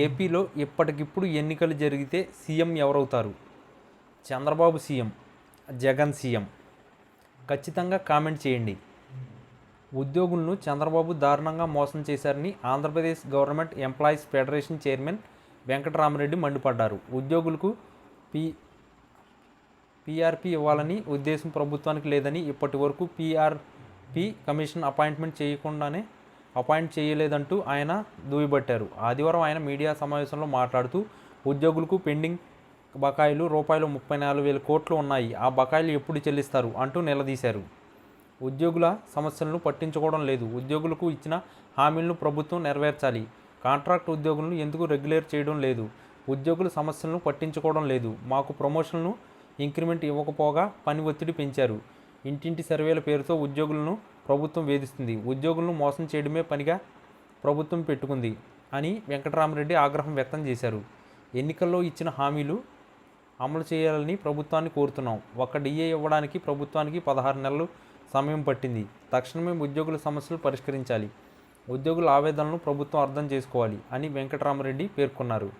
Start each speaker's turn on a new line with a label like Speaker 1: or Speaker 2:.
Speaker 1: ఏపీలో ఇప్పటికిప్పుడు ఎన్నికలు జరిగితే CM ఎవరవుతారు? Chandrababu CM, Jagan CM? ఖచ్చితంగా కామెంట్ చేయండి. ఉద్యోగులను చంద్రబాబు దారుణంగా మోసం చేశారని Andhra Pradesh government employees federation chairman Venkatarama Reddy మండిపడ్డారు. ఉద్యోగులకు పీఆర్పీ ఇవ్వాలని ఉద్దేశం ప్రభుత్వానికి లేదని, ఇప్పటి వరకు పీఆర్పీ కమిషన్ అపాయింట్ చేయలేదంటూ ఆయన దుయ్యబట్టారు. ఆదివారం ఆయన మీడియా సమావేశంలో మాట్లాడుతూ ఉద్యోగులకు పెండింగ్ బకాయిలు రూపాయలు 34,000 కోట్లు ఉన్నాయి, ఆ బకాయిలు ఎప్పుడు చెల్లిస్తారు అంటూ నిలదీశారు. ఉద్యోగుల సమస్యలను పట్టించుకోవడం లేదు, ఉద్యోగులకు ఇచ్చిన హామీలను ప్రభుత్వం నెరవేర్చాలి, కాంట్రాక్ట్ ఉద్యోగులను ఎందుకు రెగ్యులేట్ చేయడం లేదు, ఉద్యోగుల సమస్యలను పట్టించుకోవడం లేదు, మాకు ప్రమోషన్లను ఇంక్రిమెంట్ ఇవ్వకపోగా పని ఒత్తిడి పెంచారు, ఇంటింటి సర్వేల పేరుతో ఉద్యోగులను ప్రభుత్వం వేధిస్తుంది, ఉద్యోగులను మోసం చేయడమే పనిగా ప్రభుత్వం పెట్టుకుంది అని వెంకటరామరెడ్డి ఆగ్రహం వ్యక్తం చేశారు. ఎన్నికల్లో ఇచ్చిన హామీలు అమలు చేయాలని ప్రభుత్వాన్ని కోరుతున్నాం. ఒక్క డిఏ ఇవ్వడానికి ప్రభుత్వానికి 16 నెలలు సమయం పట్టింది. తక్షణమే ఉద్యోగుల సమస్యలు పరిష్కరించాలి, ఉద్యోగుల ఆవేదనలను ప్రభుత్వం అర్థం చేసుకోవాలి అని వెంకటరామరెడ్డి పేర్కొన్నారు.